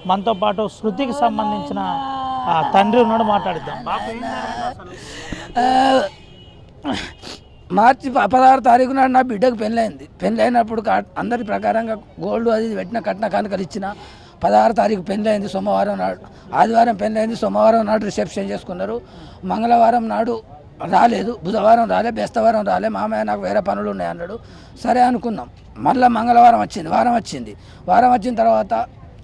మనతో పాటు శృతికి సంబంధించిన తండ్రి ఉన్నాడు, మాట్లాడిద్దాం. మార్చి 16 తారీఖు నాడు నా బిడ్డకు పెళ్ళైంది. పెళ్ళైనప్పుడు అందరి ప్రకారంగా గోల్డ్ అది పెట్టిన కట్న కానుకలు ఇచ్చిన. 16 తారీఖు పెళ్ళైంది సోమవారం నాడు, ఆదివారం పెళ్ళైంది, సోమవారం నాడు రిసెప్షన్ చేసుకున్నారు. మంగళవారం నాడు రాలేదు, బుధవారం రాలే, బేస్తవారం రాలే. మామయ్య నాకు వేరే పనులు ఉన్నాయి అన్నాడు. సరే అనుకున్నాం. మళ్ళీ మంగళవారం వచ్చింది, వారం వచ్చిన తర్వాత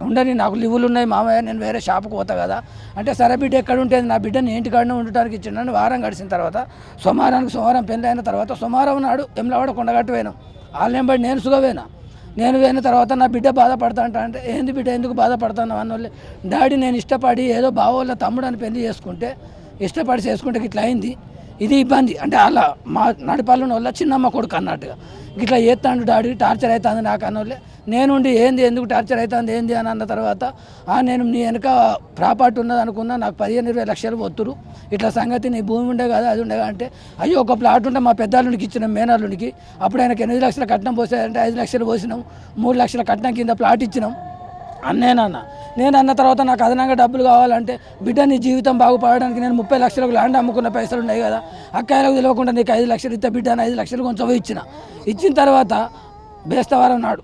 ఉండని నాకు లివులు ఉన్నాయి మామయ్య, నేను వేరే షాపుకి పోతా కదా అంటే, సరే బిడ్డ ఎక్కడ ఉంటుంది, నా బిడ్డని ఇంటికాడనే ఉండటానికి ఇచ్చిండని. వారం గడిచిన తర్వాత సోమవారం పెళ్ళి అయిన తర్వాత సోమవారం నాడు ఎమ్లవాడ కొండగట్టు పోయినాం. వాళ్ళని బట్టి నేను సుగవేనా. నేను పోయిన తర్వాత నా బిడ్డ బాధపడతా అంటే, ఏంది బిడ్డ ఎందుకు బాధపడతాను అన్నోళ్ళే, డాడీ నేను ఇష్టపడి ఏదో బావోళ్ళ తమ్ముడు అని పెళ్లి చేసుకుంటే, ఇష్టపడి చేసుకుంటే ఇట్లా అయింది, ఇది ఇబ్బంది అంటే అలా మా నడిపాలను వల్ల చిన్నమ్మ కొడుకు అన్నట్టుగా ఇట్లా చేస్తాడు డాడీ, టార్చర్ అవుతుంది నాకు అన్నోళ్ళే. నేనుండి ఏంది ఎందుకు టార్చర్ అవుతుంది ఏంది అని అన్న తర్వాత, నేను నీ వెనక ప్రాపర్టీ ఉన్నది అనుకున్నా, నాకు 15-20 లక్షలు పోతురు, ఇట్లా సంగతి నీ భూమి ఉండే కదా అది ఉండగా అంటే, అయ్యో ఒక ప్లాట్ ఉంటే మా పెద్దాళ్ళునికి ఇచ్చినాం, మేనల్లునికి. అప్పుడు ఆయనకి 8 లక్షల కట్నం పోసాయంటే 5 లక్షలు పోసినాం, 3 లక్షల కట్నం కింద ప్లాట్ ఇచ్చినాం అన్నేనన్నా. నేను అన్న తర్వాత నాకు అదనంగా డబ్బులు కావాలంటే, బిడ్డ నీ జీవితం బాగుపడడానికి నేను 30 లక్షలకు ల్యాండ్ అమ్ముకున్న పైసలు ఉన్నాయి కదా, అక్కాయలకు తెలియకుండా నీకు 5 లక్షలు ఇస్తే బిడ్డ అని 5 లక్షలు కొంచెం ఇచ్చిన తర్వాత బేస్తవారం నాడు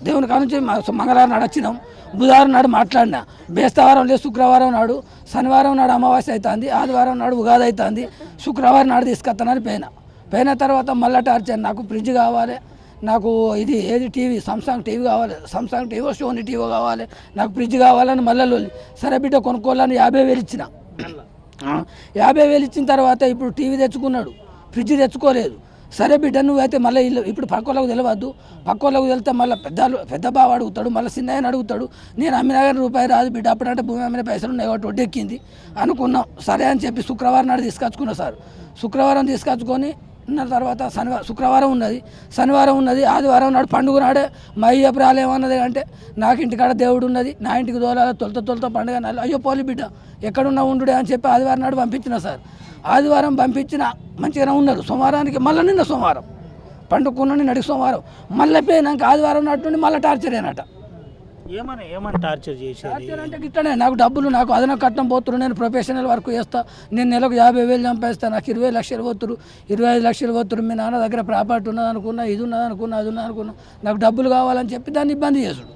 దేవుని కాడ నుంచి మంగళవారం నాడు వచ్చినాం. బుధవారం నాడు మాట్లాడినా, బేస్తవారం లేదు శుక్రవారం నాడు, శనివారం నాడు అమావాస్య అవుతుంది, ఆదివారం నాడు ఉగాది అవుతుంది, శుక్రవారం నాడు తీసుకొస్తానని పోయిన తర్వాత మళ్ళీ టార్చర్, నాకు ఫ్రిడ్జ్ కావాలి, నాకు ఇది ఏది టీవీ సామ్సంగ్ టీవీ కావాలి, సామ్సంగ్ టీవీ సోనీ టీవీ కావాలి, నాకు ఫ్రిడ్జ్ కావాలని మళ్ళీ. సరే బిడ్డ కొనుక్కోవాలని 50,000 ఇచ్చిన. 50,000 ఇచ్చిన తర్వాత ఇప్పుడు టీవీ తెచ్చుకున్నాడు, ఫ్రిడ్జ్ తెచ్చుకోలేదు. సరే బిడ్డ నువ్వైతే మళ్ళీ ఇప్పుడు పక్కోళ్ళకు తెలియవద్దు, పక్కోళ్ళకు తెలితే మళ్ళీ పెద్ద బావ అడుగుతాడు, మళ్ళీ చిన్నయ్యని అడుగుతాడు. నేను అమ్మినా కానీ రూపాయి రాదు బిడ్డ, అప్పుడంటే భూమి అమ్మిన పైసలు ఉన్నాయి కాబట్టి వడ్డెక్కింది అనుకున్నాం. సరే అని చెప్పి శుక్రవారం నాడు తీసుకొచ్చుకున్నా సార్. శుక్రవారం తీసుకొచ్చుకొని ఉన్న తర్వాత శుక్రవారం ఉన్నది, శనివారం ఉన్నది, ఆదివారం నాడు పండుగ నాడే మా అయ్యప్పుడు రాలేమన్నది అంటే, నాకు ఇంటికాడ దేవుడు ఉన్నది, నా ఇంటికి దోలాలి, తొలత పండుగ నాలు, అయ్యో పోలి బిడ్డ ఎక్కడున్నా ఉండుడే అని చెప్పి ఆదివారం నాడు పంపించిన సార్. ఆదివారం పంపించిన మంచిగానే ఉన్నారు. సోమవారానికి మళ్ళీ నిన్న సోమవారం పండుగకున్న నడికి సోమవారం మళ్ళీ పోయినాక ఆదివారం నాటి నుండి మళ్ళీ టార్చర్ అయినట. ఏమని టార్చర్ చేసేది అంటే ఇట్లనే నాకు డబ్బులు, నాకు అదనం కట్నం పోతున్నారు, నేను ప్రొఫెషనల్ వర్క్ చేస్తా, నేను నెలకు 50,000 సంపాదిస్తాను, నాకు 20 లక్షలు పోతురు, 25 లక్షలు పోతురు, మీ నాన్న దగ్గర ప్రాపర్టీ ఉన్నది అనుకున్నా, ఇది ఉన్నది అనుకున్నా, అది ఉన్నది అనుకున్నా, నాకు డబ్బులు కావాలని చెప్పి దాన్ని ఇబ్బంది చేసుడు.